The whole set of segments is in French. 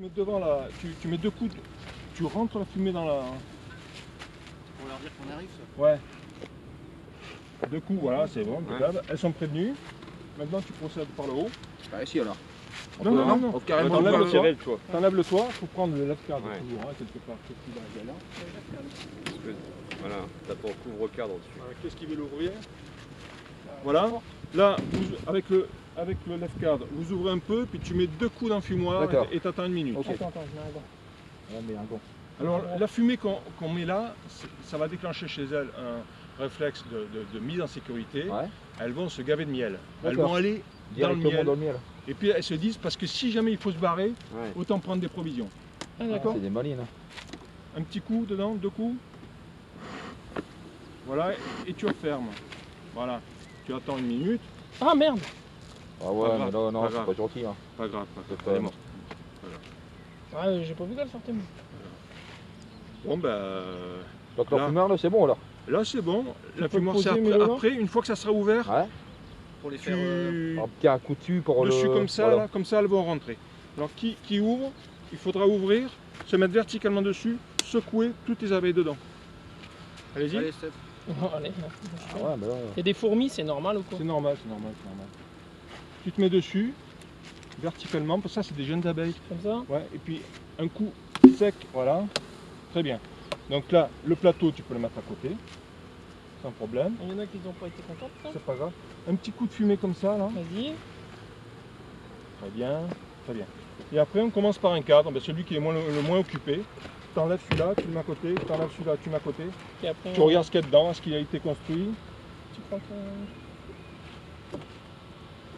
mets devant la. Tu mets 2 coups, tu rentres la fumée dans la. Pour leur dire qu'on arrive, ça. Ouais. 2 coups, voilà, c'est bon, impeccable. Elles sont prévenues. Maintenant, tu procèdes par le haut. Bah, ici alors. Non, non, non, non. On peut carrément T'enlèves le tirer toit. T'enlèves le toit, il faut prendre le left card toujours, hein, quelque part. Voilà, t'as ton couvre-cadre dessus. Qu'est-ce qui veut l'ouvrir? Voilà. Là, avec le left card, vous ouvrez un peu, puis tu mets 2 coups d'enfumoir et t'attends 1 minute. Ok. Attends, je mets un gant. Ouais, mais un gant. Alors, la fumée qu'on met là, ça va déclencher chez elles un réflexe de mise en sécurité. Ouais. Elles vont se gaver de miel. Elles D'accord. vont aller dans le Directement miel. dans le miel. Et puis elles se disent, parce que si jamais il faut se barrer, autant prendre des provisions. Ah, d'accord. C'est des malines. Hein. Un petit coup dedans, 2 coups. Voilà, et tu refermes. Voilà. Tu attends 1 minute. Ah, merde. Ah ouais, Pas grave, mais là, non, pas c'est grave. pas gentil. Hein. Pas grave, C'est elle est pas- morte. Ouais, j'ai pas vu qu'elle sortait. moi. Bon ben, Donc Là. la fumeur, là, c'est bon alors. là c'est bon. La peux fumeur poser c'est mes après, dedans après, une fois que ça sera ouvert, Ouais. Pour les faire. tu... Alors, petit un coup dessus pour dessus le. comme ça, voilà. là, comme ça elles vont rentrer. Alors qui ouvre, il faudra ouvrir, se mettre verticalement dessus, secouer toutes les abeilles dedans. Allez-y. Allez, Steph. Oh, allez. Ah ouais, mais là. Il y a des fourmis, c'est normal ou quoi? C'est normal, c'est normal, c'est normal. Tu te mets dessus, verticalement, parce que ça c'est des jeunes abeilles. Comme ça? Ouais, et puis un coup sec, voilà. Très bien. Donc là, le plateau, tu peux le mettre à côté, sans problème. Il y en a qui n'ont pas été contents de ça. C'est pas grave. Un petit coup de fumée comme ça, là. Vas-y. Très bien, très bien. Et après, on commence par un cadre, ben, celui qui est le moins occupé. Tu enlèves celui-là, tu le mets à côté, tu enlèves celui-là, tu le mets à côté. Et après, Tu regardes ce qu'il y a dedans, est-ce qu'il a été construit. Tu crois que.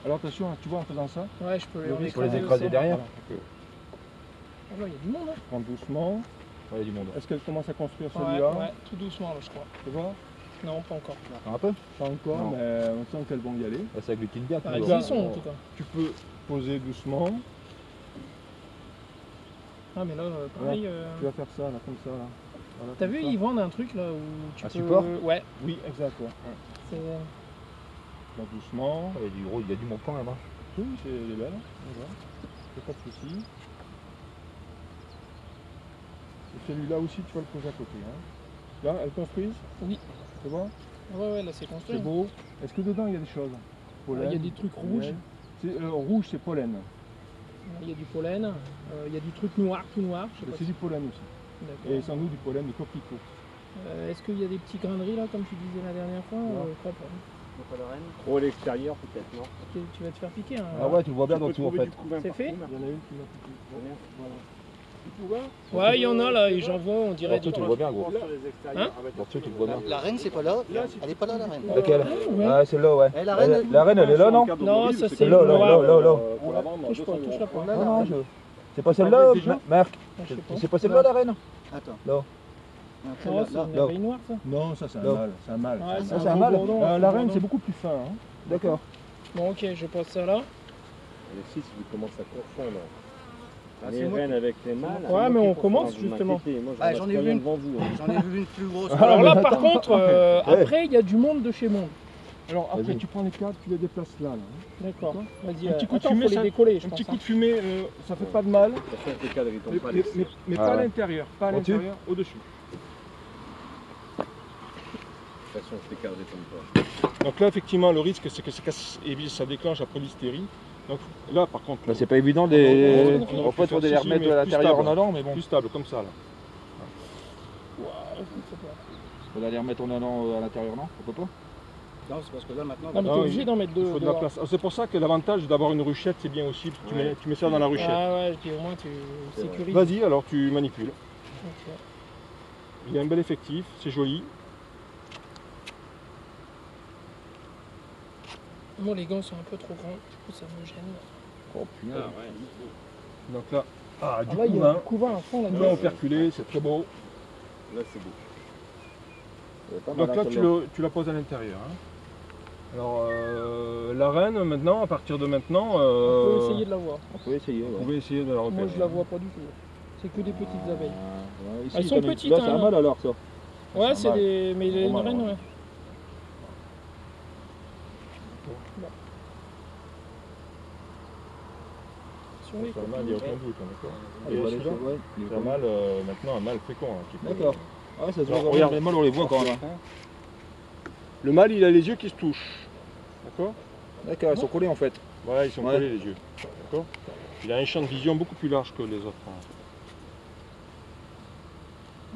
Alors attention, hein, tu vois en faisant ça, Ouais, je peux Le risque Pour les aussi. écraser derrière. voilà. Ah ouais, il y a du monde, hein. Prends doucement. Ouais, il y a du monde. Est-ce qu'elle commence à construire Ouais, celui-là? ouais, tout doucement là, je crois. Tu vois? Non, pas encore. Un peu. Pas encore, Non. mais on sent qu'elles vont y aller. Là, ça agglutine bien. Ah, toujours. ils y sont en tout cas. Tu peux poser doucement. Ah, mais là, pareil. Tu vas faire ça, là, comme ça. Là. Voilà, T'as comme vu, ça. ils vendent un truc là où tu Un peux. support Ouais, Oui, exact. Ouais. c'est. Là, doucement. Il y a du gros, il y a du montant là-bas. Oui, c'est belle. Voilà. Pas de soucis. Et celui-là aussi, tu vas le poser à côté. Hein. Là, elles construisent. Oui. Tu vois? Ouais, ouais, là c'est construit. C'est beau. Est-ce que dedans, il y a des choses? Il y a des trucs rouges, Rouge, c'est pollen. il y a du pollen, il y a du truc noir, tout noir. Je sais pas C'est si- du pollen aussi. Et D'accord. sans doute du pollen de coquelicot. Est-ce qu'il y a des petits graineries là, comme tu disais la dernière fois Non. Pas pour- Donc à la reine. Trop à l'extérieur peut-être, non? Tu vas te faire piquer. Hein. Ah ouais, tu le vois bien dans Tu peux tout en trouver fait. du couvain C'est fait? partout, là. Il y en a une qui m'a piqué. Voilà. Ouais, il y en a là, et j'en vois, on dirait. Dans tout, tu le vois bien, gros. Sur les extérieurs, Hein avec Dans tout, tu le vois bien. La reine, c'est pas là. Elle est pas là, la reine. Laquelle? Ouais. Ah, celle-là, ouais. Eh, la reine, La reine, elle est là, non? Non, ça c'est là, là, noir. là, là. Pour la vendre, Touche pas, 200 touche euros. la pas. Là, Non, la non, reine. c'est pas celle-là, déjà Marc? Ah, je sais pas. C'est pas celle-là, la reine? Attends. Là. Attends, Oh, là, c'est là. une abeille noire ça. Non, ça c'est un Non. mâle. C'est un mâle. Ouais, C'est un c'est mâle. un gros mâle. bourdon, un La gros reine, bourdon. c'est beaucoup plus fin. Hein. D'accord. Bon, ok, je pose ça là. Les six, ils commencent à confondre. Ah, Les c'est moi reines avec les mâles. Ouais, c'est moi mais qui on confonds, commence, vous justement. m'inquiétez, moi, Ah, j'en j'en ai ai rien vu une. devant vous. hein. J'en ai vu une plus grosse. Alors là, mais par attends. contre, Ouais. après, il y a du monde de chez monde. Alors après, Vas-y. tu prends les cadres, tu les déplaces là. là. D'accord. Vas-y, Un petit coup de attends, fumée, faut les ça- décoller, je Un pense. petit coup de fumée, ça fait pas de mal. Attention que les cadres, ils tombent Mais, pas à mais- l'extérieur. mais Ah pas à ouais. l'intérieur. Pas à Au-dessus l'intérieur, au-dessus. Attention que les cadres, ils tombent pas. Donc là, effectivement, le risque, c'est que ça déclenche après l'hystérie. Donc là, par contre, Là, c'est pas évident de. Non, En fait, il faudrait les si, si, remettre mais à plus l'intérieur en stable. allant, mais bon. plus stable, comme ça. Là. Ouais, je sais pas. Faudrait les remettre en allant à l'intérieur, non? On peut pas? Non, c'est parce que là, maintenant. Non, mais t'es Non, obligé d'en mettre Il deux. faut de la dehors. place. C'est pour ça que l'avantage d'avoir une ruchette, c'est bien aussi. Parce que Ouais. tu mets ça dans la ruchette. Ah ouais, puis au moins tu C'est vrai. sécurises. Vas-y, alors tu manipules. Ok. Il y a un bel effectif, c'est joli. Moi, les gants sont un peu trop grands, du coup ça me gêne. Oh putain. Ah ouais. Donc là, du Ah, là, il y a couvain. du couvain à fond là. Couvain operculé, c'est très beau. Là, c'est beau. Donc là, tu la poses à l'intérieur. Hein. Alors, la reine, maintenant, à partir de maintenant, On peut essayer de la voir. On peut essayer, vous ouais. pouvez essayer de la repérer. Moi, je la vois pas du tout. C'est que des petites abeilles. Ouais, ici, Elles sont t'en as- petites, Là, hein, c'est un là. mâle alors, ça. Ouais, c'est c'est normal. des. Mais les Normal, reines, ouais. ouais. sur les C'est un mâle, il n'y a aucun doute, hein, d'accord. Ah, Et les balais, celui-là, ouais, il est c'est un mâle, maintenant un mâle fécond. Hein, qui peut- D'accord. Ah, ça se voit Alors, vraiment. regarde. Les mâles, on les voit quand même. Le mâle, il a les yeux qui se touchent. D'accord. D'accord, ils sont collés en fait. Voilà, ils sont Ouais. collés les yeux. D'accord. Il a un champ de vision beaucoup plus large que les autres. Hein.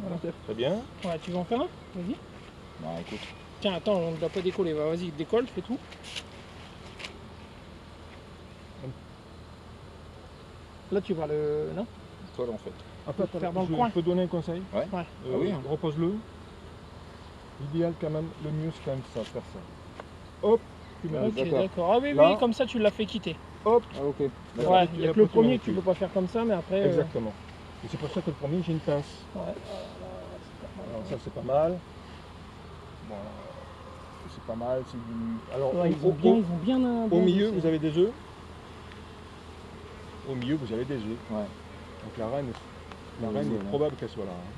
Voilà. Très bien. Ouais, tu veux en faire un? Vas-y. Bah écoute. Tiens, attends, on ne doit pas décoller. Vas-y, décolle, fais tout. Là, tu vas le. Non? Colle en fait. Attends, faire dans le je coin. peux donner un conseil. Ouais. Ouais. Ah oui, hein. Repose-le. L'idéal quand même, le mieux c'est quand même ça, faire ça. Hop, tu mets Ok, d'accord. d'accord. Ah oui, Là. oui, comme ça, tu l'as fait quitter. hop. Ah ok. Ouais, D'accord. il n'y a Et que le après, tu premier mets que tu dessus. peux pas faire comme ça, mais après. Exactement. Et c'est pour ça que le premier, j'ai une pince. Ouais. Alors ça c'est pas mal. Bon, c'est pas mal, c'est du... Alors Ouais, ils ont bien au milieu, bossé. vous avez des œufs. Au milieu, vous avez des œufs. Ouais. Donc la reine, Oui, est voilà. probable qu'elle soit là. Hein.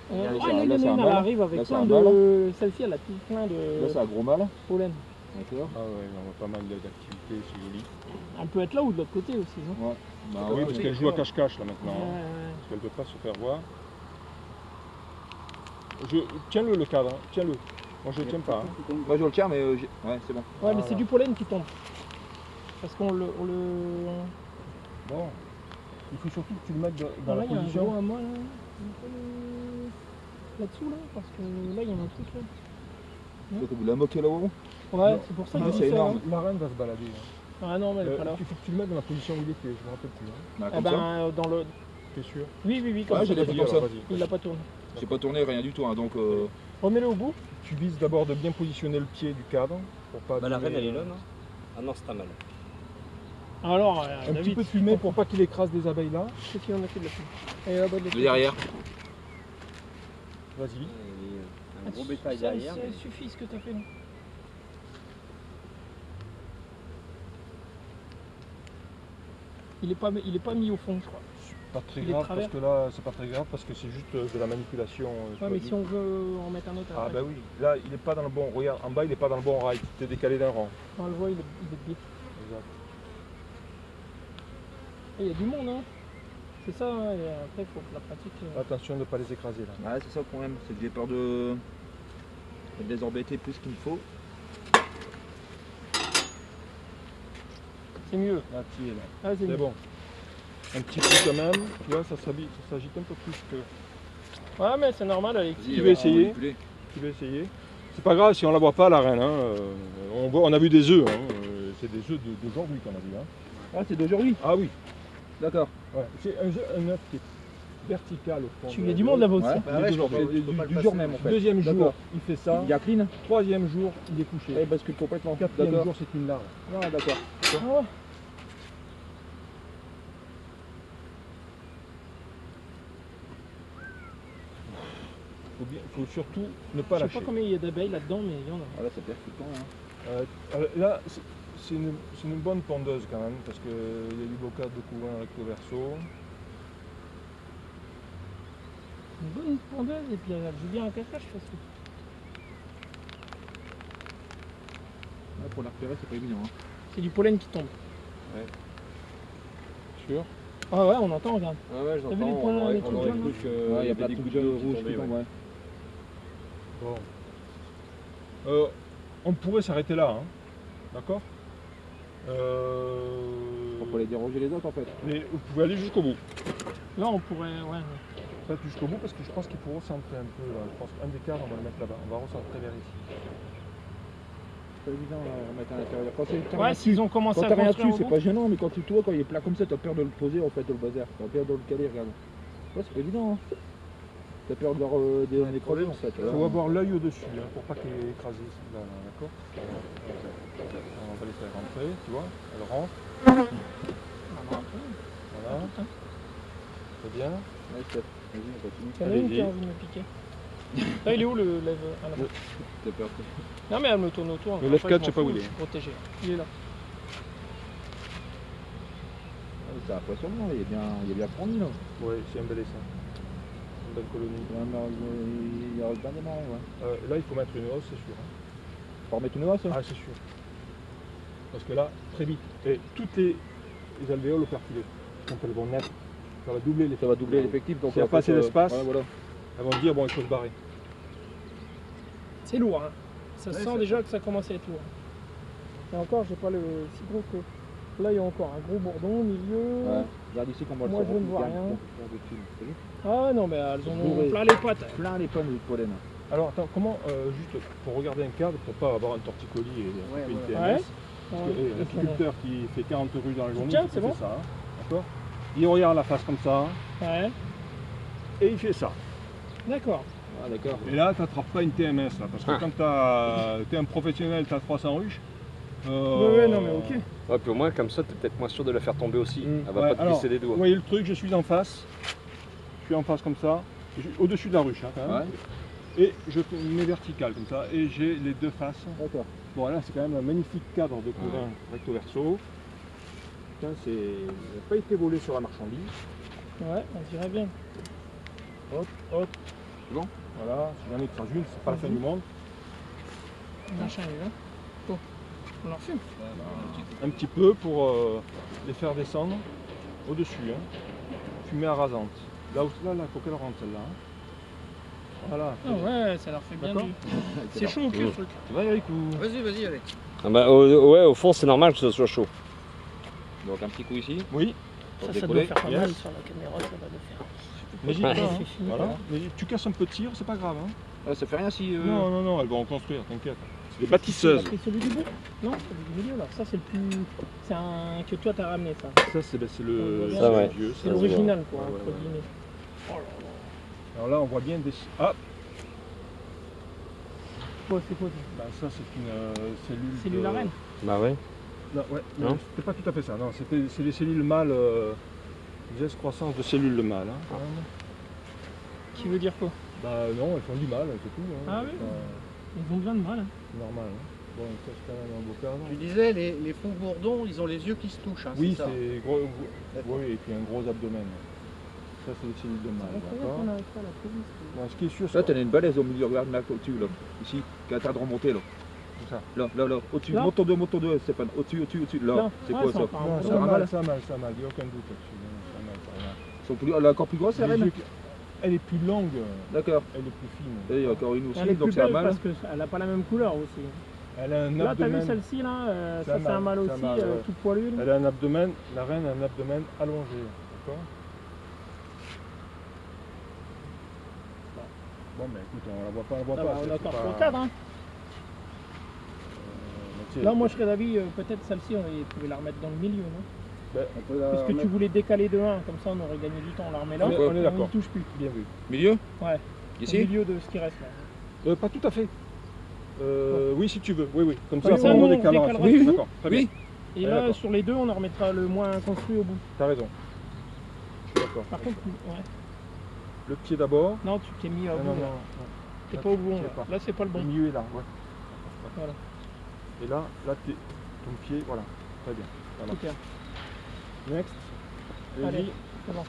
Ouais, Là, là, c'est il y en a un une, elle mâle. arrive avec Là, c'est plein un de. Celle-ci, elle a plein Là de c'est un gros mâle. pollen. D'accord. Ah ouais, on a pas mal d'activités, c'est joli. Elle peut être là ou de l'autre côté aussi, non? Ouais. Bah oui, ouais, parce oui. qu'elle joue à cache-cache là maintenant. Ouais, Hein, ouais. parce qu'elle ne peut pas se faire voir. Tiens-le le cadre, hein, tiens-le. Moi je le tiens pas. Hein. Moi je le tiens mais ouais c'est bon. Ouais, mais Voilà. c'est du pollen qui tombe. Parce qu'on le. Bon. Il faut surtout que tu le mettes dans Ah, la là, il y a un position. gros à moi là. Là-dessous là, parce que là, il y a un truc là. Donc vous la moquez là-haut. Ouais, Non. c'est pour ça Ah, que je c'est dis ça. énorme. La reine va se balader. Hein. Ah non, mais elle est pas là. Il faut que tu le mettes dans la position où il était, je me rappelle plus. Hein. Bah, Eh comme ça. ben, dans le. T'es sûr? Oui, comme Ouais, ça. j'ai Vas-y, fait comme ça. alors, vas-y. Il l'a pas tourné. J'ai pas tourné rien du tout hein, donc. Remets-le au bout. Tu vises d'abord de bien positionner le pied du cadre pour pas. Bah, la abîmer, reine, elle est là, non? Ah non, c'est pas mal. Alors, Un petit peu de fumée pour pas qu'il écrase des abeilles là. C'est qui en a fait de la fumée. Et là-bas de l'autre De derrière. Vas-y. Il y a un gros bétail Ça, derrière. Ça mais- suffit ce que t'as fait là. Il est pas mis au fond, je crois. Pas très Il est de grave travers. parce que là c'est pas très grave parce que c'est juste de la manipulation. Ouais, mais si on veut en mettre un autre Ah après, bah oui, là il est pas dans le bon. Regarde, en bas il est pas dans le bon rail. T'es décalé d'un rang. on le voit, il est bien. Exact. Et il y a du monde, hein. C'est ça, hein, et après il faut que la pratique. Attention de ne pas les écraser là. Ouais c'est ça le problème, c'est que j'ai peur de les embêter plus qu'il ne faut. C'est mieux. Là, tu es là. Ah, c'est C'est mieux. bon. Un petit peu quand même. Tu vois, ça s'agite un peu plus que. Ouais, mais c'est normal, Alexis. Tu veux essayer? Tu veux essayer? C'est pas grave si on la voit pas la reine. Hein. On a vu des œufs. Hein. C'est des œufs d'aujourd'hui qu'on a vu. Hein. Ah c'est d'aujourd'hui. Ah oui. D'accord. Ouais. C'est un œuf qui est vertical au fond. Il y a du monde là-bas aussi. Ouais. Bah ouais, je peux pas- du je peux pas le du passer. jour même en fait. Deuxième jour, D'accord. il fait ça. Il y a clean. Troisième jour, il est couché. Et il bascule complètement. Quatrième D'accord. jour, c'est une larve. Ah d'accord. Ah ouais. Faut surtout ne pas Je sais lâcher. pas combien il y a d'abeilles là-dedans, mais il y en a. Ah là c'est percutant hein. Là, c'est une bonne pondeuse quand même, parce qu'il y a du bocage de courant recto verso. Une bonne pondeuse et puis elle joue bien à cache-cache parce que. Ouais, pour la repérer c'est pas évident hein. C'est du pollen qui tombe. Sûr. Ah ouais, on entend, regarde. Ouais, ouais, T'as vu j'entends. les points, On les aurait trucs cru jaunes, que Ouais, il y a avait plein de des trucs gouttes de d'eau qui rouge tombaient, qui tombent, ouais. ouais. Bon. On pourrait s'arrêter là, hein. D'accord. Pour pas les déranger les autres en fait. Mais vous pouvez aller jusqu'au bout. Là, on pourrait. Ouais. Faites jusqu'au bout parce que je pense qu'il faut recentrer un peu. Là. Je pense qu'un des cadres, on va le mettre là-bas. On va recentrer vers ici. C'est pas évident à mettre à l'intérieur. Quand c'est Ouais, s'ils ont commencé quand à t'as rien construire dessus, en c'est haut. pas gênant, mais quand tu vois, quand il est plat comme ça, t'as peur de le poser en fait, de le bazar. T'as peur de le caler, regarde. Ouais, c'est pas évident. Hein. T'as peur de les écraser en fait. Il faut avoir l'œil au-dessus hein, pour pas qu'il ait écrasé. Là, d'accord. On va les faire rentrer, tu vois. Elle rentre. Ah, non, Voilà. tout, hein. C'est bien. Ouais, chef. Vas-y, on continue. Il y en a une Allez-y. qui a envie de me piquer. Là, il est où le lève à la main? T'as peur. Non, mais elle me tourne autour. Le Enfin, lève je 4, m'en je sais pas fous, où il est. Je suis protégé. Il est là. C'est impressionnant, il est bien fourni là. Oui, c'est un bel essaim. Une belle colonie. Il y a bien démarré, ouais. Là, il faut mettre une hausse, c'est sûr. Hein. Faut remettre une hausse. Ah, c'est sûr. Parce que là, très vite. Et toutes les alvéoles perculées. quand elles vont naître, ça va doubler l'effectif. Ça va doubler l'effectif. Donc S'il n'y a en pas fait, assez d'espace, voilà. elles vont se dire, bon, il faut se barrer. C'est lourd, hein. Ça Ouais, sent ça- déjà que ça commence à être lourd. Et encore, j'ai pas le si gros que. Là, il y a encore un gros bourdon au milieu. Ouais. Regarde ici comment elles Moi, sont je ne vois remplies, rien. regarde dessus, t'as vu Ah non, mais elles ont Bourré. plein les pattes. Plein les pommes de pollen. Alors, attends, comment, juste pour regarder un cadre, pour pas avoir un torticolis et Ouais, une ouais. TMS, Ouais. parce que, un apiculteur qui fait 40 rues dans la journée, Tiens, il c'est fait bon. ça, hein, d'accord? Il regarde la face comme ça, Ouais, et il fait ça. d'accord. Ah d'accord. Et là, tu n'attrapes pas une TMS, là, parce que quand tu es un professionnel, tu as 300 ruches. Ouais, non, mais ok. Ouais, puis au moins, comme ça, tu es peut-être moins sûr de la faire tomber aussi. Elle va Ouais, pas te alors, glisser les doigts. Vous voyez le truc, je suis en face. Je suis en face comme ça, au-dessus de la ruche, hein, quand même. Ouais. Et je mets vertical comme ça, et j'ai les deux faces. D'accord. Bon, là, c'est quand même un magnifique cadre de couvain recto verso. Putain, il n'a pas été volé sur la marchandise. Ouais, on dirait bien. Hop, hop. C'est bon. Voilà, si j'en ai que ça une, c'est pas la fin du monde. Machin, il est là. Bon, on leur fume. Un petit peu pour les faire descendre au-dessus. Hein. Fumée à rasante. Là, là, il faut qu'elle rentre celle-là. Hein. Voilà. Ah ouais, ça leur fait bien D'accord. du. C'est chaud au cul, le truc. Tu vas Eric ou... Vas-y, vas-y, Alex. Ah bah, ouais, au fond, c'est normal que ce soit chaud. Donc un petit coup ici. Oui, Pour Ça doit décoller. faire pas Yes. mal sur la caméra, ça va le faire. n'hésite Ouais. pas. Hein. C'est fini, Voilà. voilà. Mais tu casses un peu de cire, c'est pas grave. Hein. Ah, ça fait rien si. Non, non, non, elles vont en construire, t'inquiète. C'est des Tu bâtisseuses. as pris celui du bout? Non, celui du milieu là. Ça c'est le plus. C'est un que toi t'as ramené ça. Ça, c'est le Ça, ouais. vieux. C'est ça. l'original quoi, Ouais, ouais, entre ouais. guillemets. Oh là là. Alors là, on voit bien des... Ah, Ouais, c'est quoi bah ça, c'est une cellule... C'est lui de- la reine. Bah ouais. Non, ouais, Non. mais c'était pas tout à fait ça. Non, c'est les cellules mâles, vitesse croissance de cellules mâles. Hein, quand même. Qui veut dire quoi? Bah non, elles font du mal, c'est tout. Hein. Ah oui. C'est Ils ont besoin de mal. Hein. pas normal. Hein. Bon, ça c'est quand même un beau cadre. Tu disais, les faux bourdons, ils ont les yeux qui se touchent. Hein, Oui, c'est ça. c'est gros, D'accord. oui, et puis un gros abdomen. Ça, c'est les cellules de mâle, d'accord. On arrive pas à la police. Bon, ce qui est sûr, Là, t'en as une balèze au milieu, regarde là, au-dessus, là. Ici, qui est en train de remonter, là. Comme ça. Là, au-dessus. Là Moto 2, Stéphane. Au-dessus, là. Là. C'est Ouais, quoi c'est ça encore un Non, gros ça a mal. mal, ça a mal, ça a mal, il n'y a aucun doute là-dessus. Non, ça a mal, ça a mal. Ils sont plus... Elle est encore plus grosse, la Les reine. yeux qui- Elle est plus longue, D'accord. elle est plus fine. Et il y a encore une Elle aussi, est donc plus c'est un belle mal. parce qu'elle a pas la même couleur aussi. Elle a un Là t'as vu abdomen. celle-ci là, C'est ça un c'est un mâle, mâle c'est un aussi, mâle, ouais. tout poilu. là. Elle a un abdomen, la reine a un abdomen allongé, d'accord. Bon, ben écoute, on la voit pas, on la voit Ah pas. bah, on c'est est encore pas- sur le cadre. Hein. mais tu sais, Là moi je serais d'avis, peut-être celle-ci on pouvait la remettre dans le milieu, non? On peut la Parce que tu remettre- voulais décaler de 1, comme ça on aurait gagné du temps, on la remet là. On est et d'accord. On y touche plus. bien vu. Milieu Ouais. Au Ici milieu de ce qui reste là. Pas tout à fait. Oui, si tu veux. Oui, oui. Comme ça, Comme ça, on nous, on décalera. décalera. Oui, Oui. d'accord. Très bien. Et Ouais, là d'accord. sur les deux on en remettra le moins construit au bout. T'as raison. Je suis d'accord. Par contre, ouais. Le pied d'abord. Non, tu t'es mis au Non, bout. non, là. non. T'es Là, pas au tu bout. tiens Là, pas. Là, c'est pas le Le bon. milieu est là, ouais. Voilà. Et là, ton pied, voilà. Très bien. Voilà. Super. Next. Allez. Vas-y. C'est bon.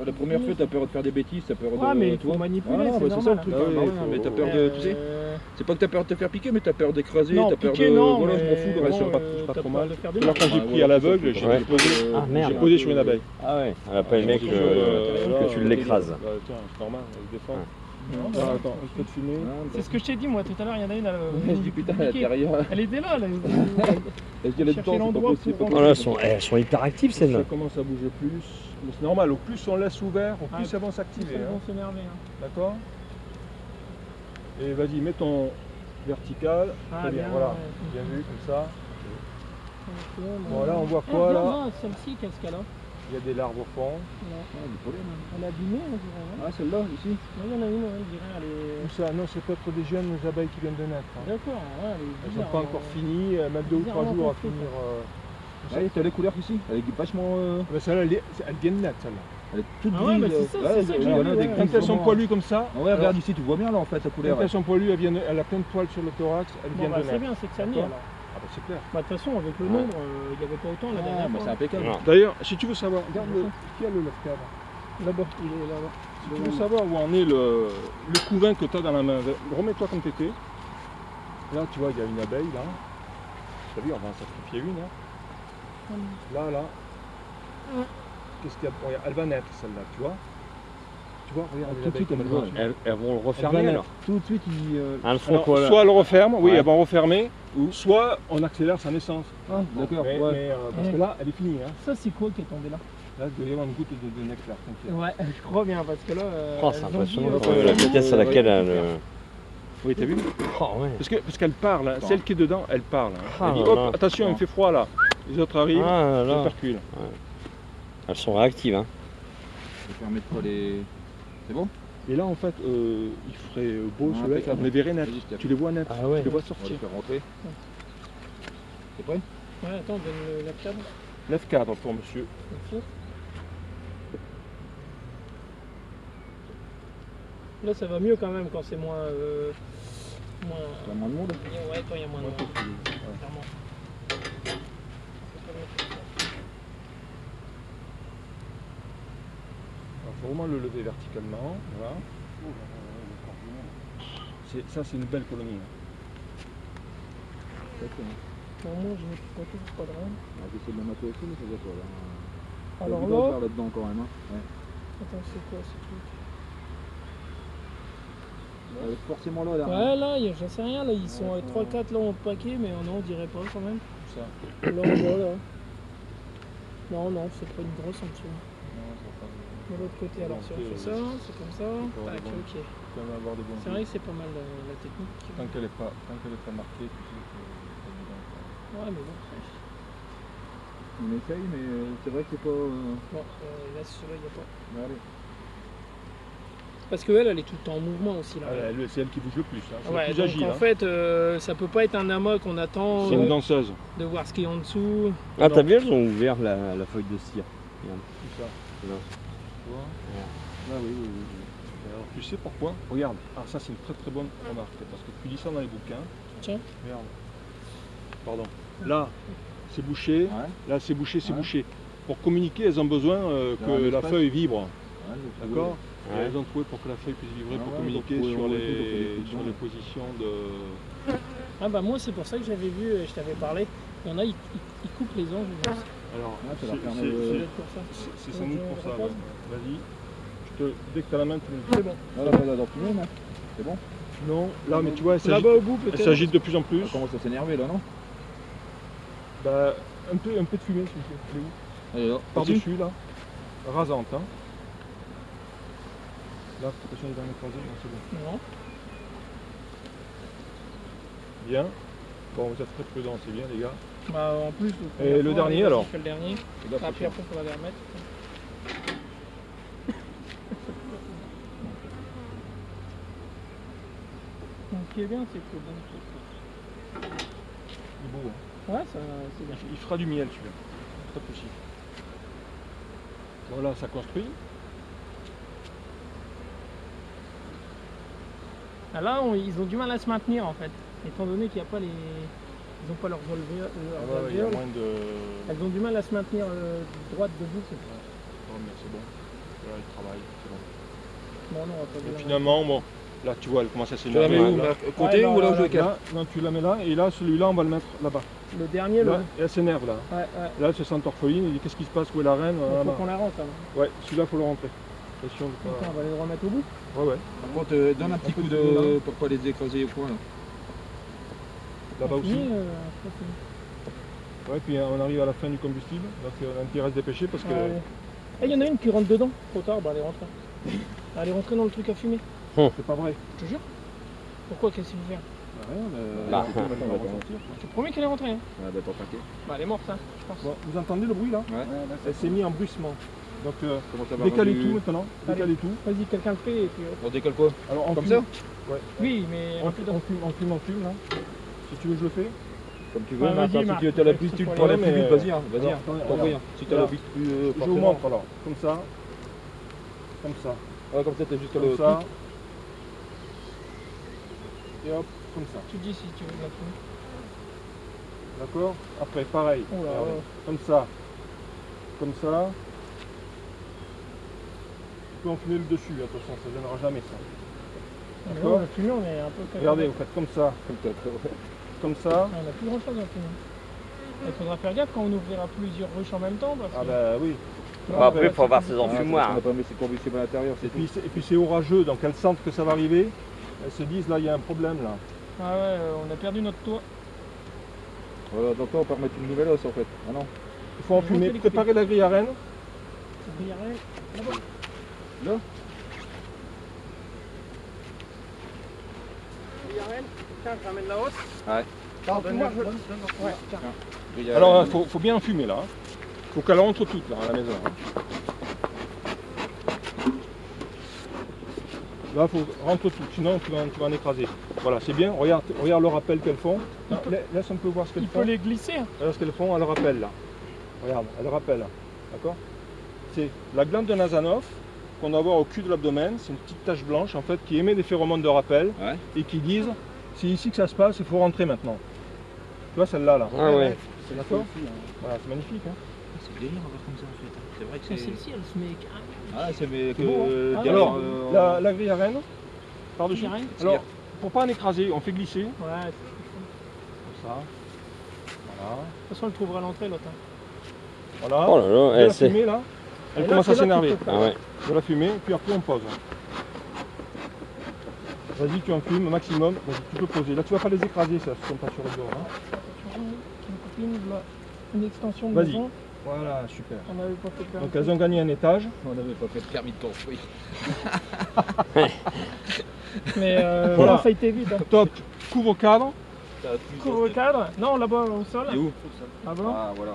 La première fois, t'as peur de faire des bêtises, t'as peur de. Ouais, mais il tu faut vois. manipuler, Ah, c'est bah, c'est ça normal. le truc. Ah hein, oui, bah ouais, faut- mais t'as peur de. Tu sais, c'est pas que t'as peur de te faire piquer, mais t'as peur d'écraser, non, t'as peur piquer, de. non, Voilà, je mais m'en fous, le reste, bon, pas pas t'as trop peur mal. de faire des Là, mal. quand j'ai Ouais, pris voilà, à l'aveugle, c'est j'ai ça. posé, Ah, merde. j'ai posé sur une abeille. Ah ouais. Elle a pas aimé que, là, que tu l'écrases. Bah, tiens, c'est normal, elle se défend. Non, Ah, bah, attends, un peu de fumée. c'est ce que je t'ai dit moi tout à l'heure, il y en a une, Je dis putain, à piqué. l'intérieur. Elle était là, Est-ce qu'il y a le Chercher temps, c'est pas l'endroit possible. pour pas Oh là, possible. elles sont hyper actives Ça celles-là. commence à bouger plus. Mais c'est normal, au plus on laisse ouvert, au plus Ah, elles vont Ils s'activer. vont Hein. s'énerver. Hein. D'accord. Et vas-y, mets ton vertical. Ah, Très bien, bien, voilà. ouais. Bien vu, comme ça. Ok, Bon, là, on voit Ah, quoi, bien, là là, celle-ci, qu'est-ce qu'elle a? Il y a des larves au fond. Là. Ah, du pollen, hein. Elle est abîmée, on dirait. Hein. Ah, celle-là, ici. Là, il y en a une, ouais, je dirais, elle est. Où ça? Non, c'est peut-être des jeunes abeilles qui viennent de naître. Hein. D'accord, ouais, elle est Elles ne bizarre, sont pas hein. encore finies, elles mettent 2 ou 3 bizarrement jours à construite, finir. Ah, t'as les couleurs ici. Elle est vachement. Mais celle-là, elle vient de naître, celle-là. Elle est toute Ah ouais, grise. bah c'est ça, c'est ça que j'ai il y en a vu, des ouais. grises Quand elles sont vraiment. poilues comme ça, Ah ouais, regarde ici, tu vois bien là en fait la couleur. quand elles sont poilues, elle a plein de poils sur le thorax, elles Bon, viennent bah, de c'est naître. bien, c'est que ça nie D'accord. alors. Ah bah c'est clair. Bah, de toute façon, avec le nombre, il n'y avait pas autant la Ah, dernière bah c'est fois. impeccable. Non. D'ailleurs, si tu veux savoir, regarde qui a le lave-cadre. Là-bas, il est là-bas. Si tu veux savoir où en est le couvain que tu as dans la main, remets-toi comme tu étais. Là, tu vois, il y a une abeille là. T'as vu, on va en sacrifier une. Hein. Là. Qu'est-ce qu'il y a? Regarde, elle va naître celle-là, tu vois? Tu vois, regarde, Tout de suite, comme elle elle va. va. Elles vont le Elle va refermer naître. alors. Tout de suite, il. Elles font Alors, quoi là? soit elle referme, oui, Ouais. elle va refermer, ou soit on accélère sa naissance. Ah, d'accord, Mais, ouais. parce que là, elle est finie. Hein. Ça, c'est quoi qui est tombé là? Là, il doit y avoir une goutte de nectar, t'inquiète. Ouais, je crois bien, parce que là. Oh, c'est elles ont impressionnant dit, quand même, la vitesse à laquelle elle. Oui, t'as vu? Oh ouais. Parce qu'elle parle, hein. Celle qui est dedans, elle parle. Hein. Ah Elle dit, là hop, là. attention, il me fait froid là. Les autres arrivent, Ah là je là. percule. Elles sont réactives hein. Je vais permettre pas les. C'est bon? Et là, en fait, il ferait beau, Ah, ceux-là, impeccable. on les verrait net. Vas-y, je Tu les vois net, Ah ouais. tu les vois On va les sortir. faire rentrer. C'est prêt? Ouais, attends, donne la câble. 9 cadres pour monsieur. Merci. Là, ça va mieux quand même quand c'est moins. T'as moins de monde? Ouais, quand il y a moins de Ouais, monde, clairement. Il faut vraiment le lever verticalement. Voilà. Ça, c'est une belle colonie. Hein. Normalement, je n'ai pas tout, pas de rien. On va essayer de le mater aussi, mais ça va pas là. Alors Il y a du là, bazar là-dedans quand même. Hein. Ouais. attends, c'est quoi ce truc? Forcément là. Ouais, là, j'en sais rien, là, ils sont 3-4 là en paquet, mais non, on dirait pas quand même. Ça. Là, on voit là. Non, c'est pas une grosse en dessous. De l'autre côté, alors si on fait ça, c'est comme ça. D'accord, Tac, bon. ok. Tu vas avoir des bons C'est vrai que c'est pas mal la technique. Tant qu'elle n'est pas marquée, tu sais que c'est pas évident. Ouais, mais bon. On essaye, mais c'est vrai que c'est pas. Bon, là, celui-là, il n'y a pas. Allez. Parce qu'elle, elle est tout le temps en mouvement aussi là. C'est elle qui bouge le plus. Hein. C'est Ouais, la plus donc agile. en hein. fait, ça peut pas être un amas qu'on attend C'est une danseuse. de voir ce qu'il y a en dessous. Ah t'as Non. vu, elles ont ouvert la feuille de cire. Regarde. Tout ça. Là. Tu vois? Ah oui. Alors, tu sais pourquoi? Regarde. Ah, ça, c'est une très très bonne remarque. Parce que tu lis ça dans les bouquins. Tiens. Regarde. Pardon. Là, c'est bouché. Ouais. Là, c'est bouché, c'est Ouais. bouché. Pour communiquer, elles ont besoin que un la espace. feuille vibre. Ouais, donc, D'accord? Et Ouais. elles ont trouvé pour que la feuille puisse vibrer, Ah pour ouais, communiquer donc, sur on les ouais. positions de. Ah bah moi c'est pour ça que j'avais vu, je t'avais parlé. Il y en a, ils coupent les anges. je pense. Alors, Ah, ça leur c'est- permet c'est- de- Ça doit c'est- être pour ça. c'est sans doute pour ça. repose. ouais. Vas-y. Dès que tu as la main, tu me dis. C'est bon. Voilà, dans tout le monde, hein. C'est bon? Non, là, mais tu vois, Là-bas au bout elle peut-être. s'agite de plus en plus. Ça commence à s'énerver là, non? Bah, un peu de fumée, s'il vous plaît. Elle est où? Allez, là. Par-dessus, là. Rasante, hein. Là, attention, il va m'écraser, non, c'est bon. Non. Bien. Bon, vous êtes très prudents, c'est bien, les gars. Bah en plus. Et le dernier, alors? Je fais le dernier. Fais gaffe, Après, on va les remettre. Donc, ce qui est bien, c'est que bon. Il est beau, hein. Ouais, ça, c'est bien. Il fera du miel, celui-là. Très petit. Voilà, ça construit. Ah, là, ils ont du mal à se maintenir en fait, étant donné qu'il n'y a pas les. Ils n'ont pas leurs alvéoles. Il y a moins de. Elles ont du mal à se maintenir droite debout. C'est Non, mais c'est bon. Là, il travaille, c'est bon. bon, non, on va pas Et bien la finalement, bon, là, tu vois, elle commence à Tu la s'énerver. mets où? Là, Là, côté Ouais, ou là où là, je le cache? là, non, tu la mets là, et là, celui-là, on va le mettre là-bas. mettre. Le dernier, Là, là. et elle s'énerve, là. Ouais, ouais. Là, elle se sent orpheline, il dit qu'est-ce qui se passe, où est la reine? Il Ah, faut bah. qu'on la rentre. Hein. Ouais, celui-là, il faut le rentrer. Attention de Attends, pas. on va les remettre au bout. Ouais, ouais. Par contre, donne un petit peu coup de de. là. Pour pas les écraser au point là. Là-bas On aussi. finit, après, fini. Ouais, puis on arrive à la fin du combustible, donc on a intérêt à se dépêcher parce que. Ouais. Ah, il y en a une qui rentre dedans. Trop tard, bah elle est rentrée. Elle est rentrée dans le truc à fumer. C'est pas vrai. Je te jure. Pourquoi? Qu'est-ce qu'il faut faire? Rien, Bah. on va ressortir. Tu te promets qu'elle est rentrée, hein? Ouais, bah, t'en t'inquiète. Bah elle est morte, hein, je pense. Bon, vous entendez le bruit là? Ouais. Elle s'est mise en bruissement. Donc Comment ça va? décalez rendu- tout maintenant. Décalez tout. Vas-y, quelqu'un le fait et puis. On décolle quoi? Alors on Comme fume. ça? Oui, mais. On fume là. Si tu veux je le fais. Comme tu Ouais, veux, mais vas-y, attends, Marc, si tu as la c'est piste, tu pour prends la les- plus vite, mais- vas-y, hein, vas-y, Alors, hein, attendez, t'en prie, alors, hein. Si tu as la voilà. piste plus Je vous forcément. montre alors. Comme ça. Comme ça. Ouais, comme ça, t'as juste à Comme le. ça. Et hop, comme ça. Tu dis si tu veux de la fumer. D'accord? Après, pareil. Oh là, Regardez. ouais. Comme ça. Comme ça. Tu peux enfiler le dessus, attention, ça ne gênera jamais ça. Mais D'accord. là, la fumée, on est un peu. Regardez, vous faites comme ça. Comme ça, ouais. Comme ça. On a plus grand chose à fumer. Il faudra faire gaffe quand on ouvrira plusieurs ruches en même temps. Parce Ah que... bah oui. Bon, après, il faut avoir ses On enfumoirs. n'a pas mis ses combustibles à l'intérieur, c'est Et tout. puis c'est orageux, donc elles sentent que ça va arriver. Elles se disent là il y a un problème là. Ah ouais, on a perdu notre toit. Voilà, donc là on peut remettre une nouvelle hausse en fait. Ah non. Il faut enfumer, préparer la grille à rennes. Il y a rien. Là-bas. Là Il y a rien. Tiens, je ramène la hausse. Ah, Moi, je- Ouais, tiens. Il y a- Alors il faut bien enfumer là. Il faut qu'elle rentre toute là à la maison. Là il faut rentre tout, sinon tu vas en écraser. Voilà, c'est bien, regarde le rappel qu'elles font. Laisse un peu voir ce qu'elles Il font. peut les glisser. Hein. Regarde ce qu'elles font, elles rappellent là. Regarde, elles rappellent. D'accord? C'est la glande de Nasanov qu'on doit avoir au cul de l'abdomen. C'est une petite tache blanche en fait qui émet des phéromones de rappel Ouais. et qui disent c'est ici que ça se passe, il faut rentrer maintenant. Tu vois celle-là là. Ah ouais. C'est la D'accord. aussi, hein. Voilà, c'est magnifique. Hein. C'est délire à voir comme ça en fait. C'est vrai que c'est. Celle-ci, elle se met carrément. Ah, c'est mais C'est beau, hein. que. Alors, la... la grille à rennes, par-dessus. Il y a rien. Alors, pour pas en écraser, on fait glisser. Ouais, c'est- Comme ça. Voilà. de toute façon, elle trouvera l'entrée l'autre. Hein. Voilà. Oh là là, De eh, la c'est. fumée là. Elle Et là, commence c'est à là qu'il s'énerver. faut faire. Ah ouais. De la fumée, puis après on pose. Vas-y, tu en fumes au maximum. Vas-y, tu peux poser. Là, tu vas pas les écraser, ça, si tu pas sur le dos. Hein. Une copine, là, une extension de Vas-y. maison. Voilà, super. On avait pas fait de Donc elles ont gagné un étage. On n'avait pas fait de permis de construire. Mais Voilà. voilà, ça a été vite. Hein. Top. Couvre-cadre. Couvre-cadre. Non, là-bas au sol. Et où Là-bas. Ah voilà.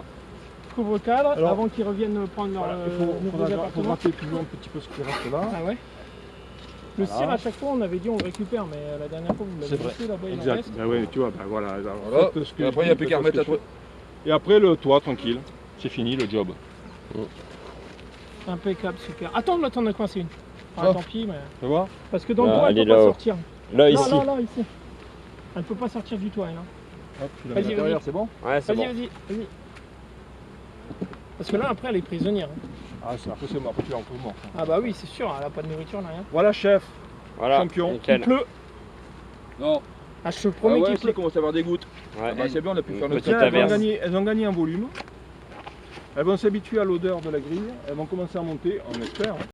Couvre-cadre. Alors, avant qu'ils reviennent prendre leur Voilà, il nouveaux faut appartements. gratter toujours un petit peu ce qui reste là. Ah ouais. Le Voilà. cire, à chaque fois, on avait dit on le récupère, mais la dernière fois, vous l'avez C'est vrai. dit là-bas, il en Exact. reste. Ben ouais, tu vois, ben voilà. Voilà. Faites ce que Et je après, il dis, n'y a plus faites qu'à ce remettre que la je fais. Et après, le toit, tranquille. C'est fini, le job. Impeccable, super. Attends, là, t'en as coincé une. Ah, Oh. tant pis, mais. Tu vois? Parce que dans le Là, toit, elle elle peut est pas là-haut. sortir. Là, ici. Là, là, ici. Elle peut pas sortir du toit, elle. Hein. Hop, tu la Vas-y, mets vas-y. Derrière, c'est bon Ouais, c'est Vas-y, bon. vas-y. Parce que là, après, elle est prisonnière. hein. Ah, c'est après, c'est mort. Après, tu es un peu mort. Ah bah oui, c'est sûr, elle a pas de nourriture, elle a rien. Voilà, chef. Voilà. Champion. Il Nickel. pleut. Non. Ah, je te promets qu'il il pleut. commence à avoir des gouttes. Ouais. Ah bah, c'est bien, on a pu faire Une notre petite Tiens, table. averse. elles ont gagné en volume. Elles vont s'habituer à l'odeur de la grille. Elles vont commencer à monter, on espère. Hein.